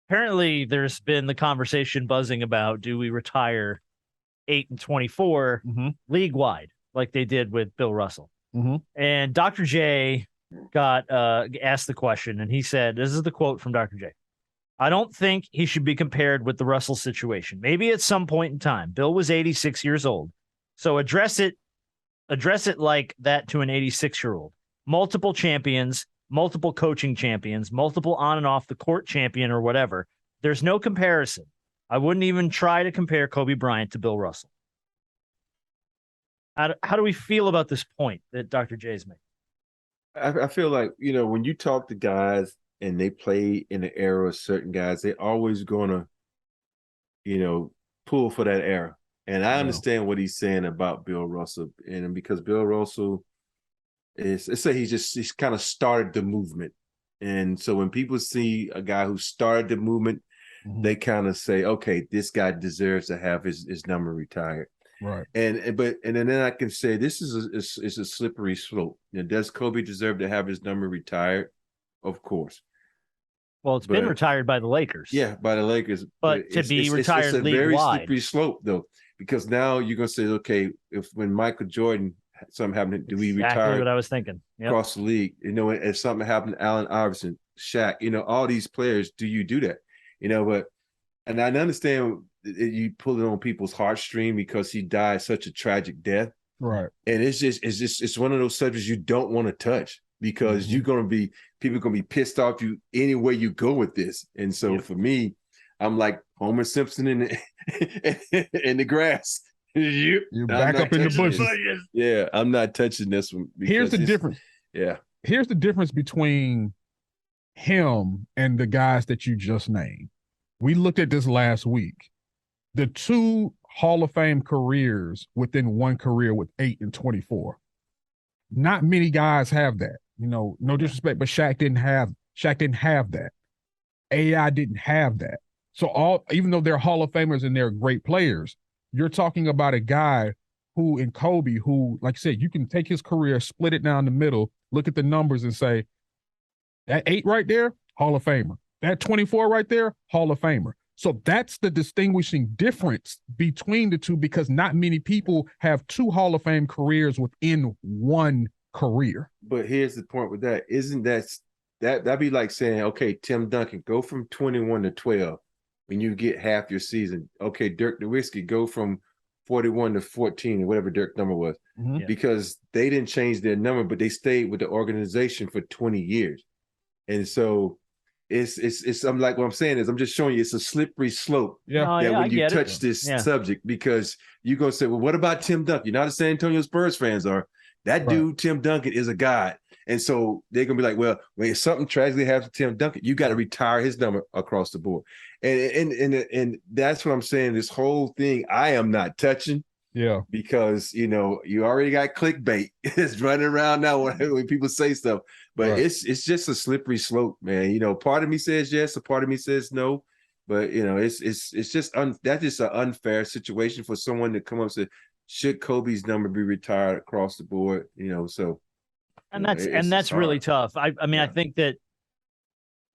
apparently there's been the conversation buzzing about, do we retire 8 and 24 league wide like they did with Bill Russell? And Dr. J got asked the question, and he said, this is the quote from Dr. J. I don't think he should be compared with the Russell situation. Maybe at some point in time. Bill was 86 years old. So address it like that to an 86-year-old. Multiple champions, multiple coaching champions, multiple on and off the court champion or whatever. There's no comparison. I wouldn't even try to compare Kobe Bryant to Bill Russell. How do we feel about this point that Dr. J's made? I feel like, when you talk to guys and they play in the era of certain guys, they're always going to, pull for that era. And I understand what he's saying about Bill Russell. And because Bill Russell he's kind of started the movement. And so when people see a guy who started the movement, they kind of say, okay, this guy deserves to have his number retired. Right. And then I can say this is a slippery slope. Does Kobe deserve to have his number retired? Of course. Well, it's been retired by the Lakers. Yeah, by the Lakers. But to be retired it's a very league-wide. slippery slope, though, because now you're going to say, okay, when Michael Jordan, something happened, do we retire? Exactly what I was thinking. Yep. Across the league? If something happened to Allen Iverson, Shaq, all these players, do you do that? And I understand you pull it on people's heartstring because he died such a tragic death. Right. And it's one of those subjects you don't want to touch because people are going to be pissed off you any way you go with this. And so for me, I'm like Homer Simpson in the grass. You're back up in the bushes. Yeah, I'm not touching this one. Here's the difference. Yeah. Here's the difference between him and the guys that you just named. We looked at this last week. The two Hall of Fame careers within one career with 8 and 24. Not many guys have that. No disrespect, but Shaq didn't have that. AI didn't have that. So even though they're Hall of Famers and they're great players, you're talking about a guy who, in Kobe, who, like I said, you can take his career, split it down the middle, look at the numbers and say, that 8 right there, Hall of Famer. That 24 right there, Hall of Famer. So that's the distinguishing difference between the two, because not many people have 2 Hall of Fame careers within one career. But here's the point with that. Isn't that'd be like saying, okay, Tim Duncan, go from 21 to 12 when you get half your season. Okay, Dirk Nowitzki, go from 41 to 14 or whatever Dirk's number was, because they didn't change their number, but they stayed with the organization for 20 years. And so I'm like, what I'm saying is I'm just showing you it's a slippery slope when you touch this subject, because you're going to say, well, what about Tim Duncan? You know how the San Antonio Spurs fans are. That dude, Tim Duncan, is a god. And so they're going to be like, well, when something tragically happens to Tim Duncan, you got to retire his number across the board. And that's what I'm saying. This whole thing, I am not touching. Yeah. Because, you already got clickbait. It's running around now when people say stuff. But it's just a slippery slope, man. Part of me says yes, a part of me says no. But, it's just that's just an unfair situation for someone to come up and say, should Kobe's number be retired across the board? So. And that's really tough. I think that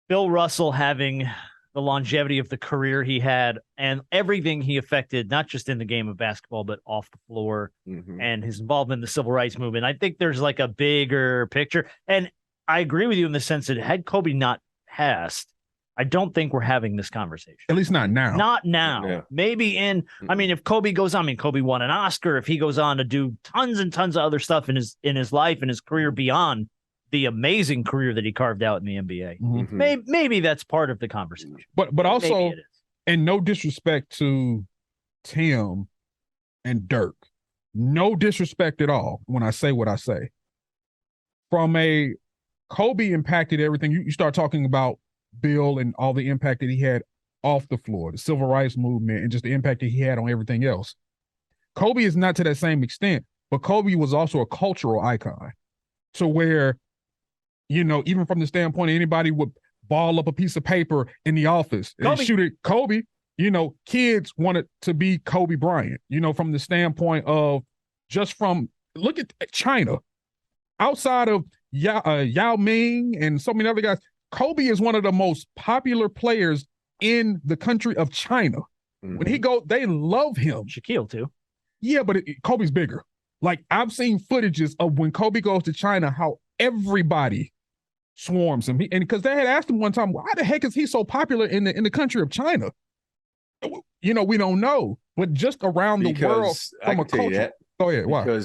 Bill Russell, having the longevity of the career he had and everything he affected, not just in the game of basketball, but off the floor, and his involvement in the civil rights movement, I think there's like a bigger picture. And I agree with you in the sense that had Kobe not passed, I don't think we're having this conversation. At least not now. Not now. Yeah. Maybe if Kobe goes on, Kobe won an Oscar. If he goes on to do tons and tons of other stuff in his life and his career beyond the amazing career that he carved out in the NBA, maybe that's part of the conversation. But also, and no disrespect to Tim and Dirk, no disrespect at all when I say what I say. From a Kobe impacted everything. You start talking about Bill and all the impact that he had off the floor, the civil rights movement, and just the impact that he had on everything else. Kobe is not to that same extent, but Kobe was also a cultural icon. So where, even from the standpoint of anybody would ball up a piece of paper in the office and shoot it, Kobe, kids wanted to be Kobe Bryant, from the standpoint of look at China. Outside of Yao Ming and so many other guys, Kobe is one of the most popular players in the country of China. When he go, they love him. Shaquille too. Yeah, but Kobe's bigger. Like I've seen footages of when Kobe goes to China, how everybody swarms him. And because they had asked him one time, why the heck is he so popular in the country of China? We don't know, but just around the world from a culture. Go ahead. Why?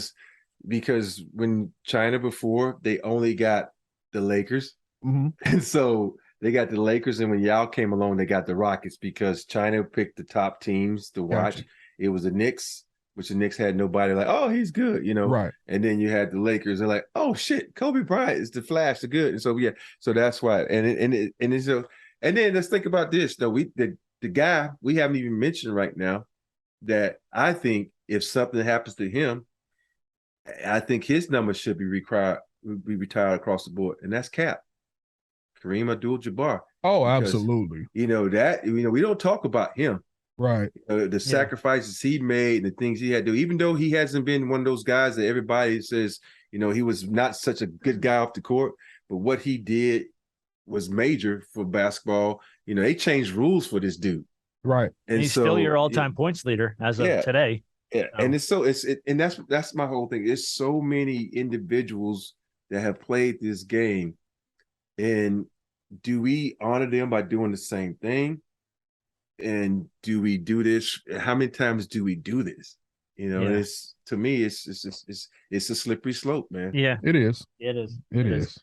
Because when China before, they only got the Lakers. And so they got the Lakers, and when Yao came along, they got the Rockets because China picked the top teams to watch. Gotcha. It was the Knicks, which the Knicks had nobody like, oh, he's good, Right. And then you had the Lakers, they're like, oh shit, Kobe Bryant is the Flash, the good. And so so that's why. And then let's think about this though. The guy we haven't even mentioned right now that I think if something happens to him, I think his number should be retired across the board, and that's Cap. Kareem AbdulJabbars. Oh, absolutely. We don't talk about him. Right. The sacrifices he made and the things he had to do, even though he hasn't been one of those guys that everybody says, he was not such a good guy off the court, but what he did was major for basketball. They changed rules for this dude. Right. And he's still your all-time points leader as of today. Yeah. And and that's my whole thing. There's so many individuals that have played this game. And do we honor them by doing the same thing? And do we do this? How many times do we do this? It's to me, it's a slippery slope, man. Yeah, it is. It is. It is.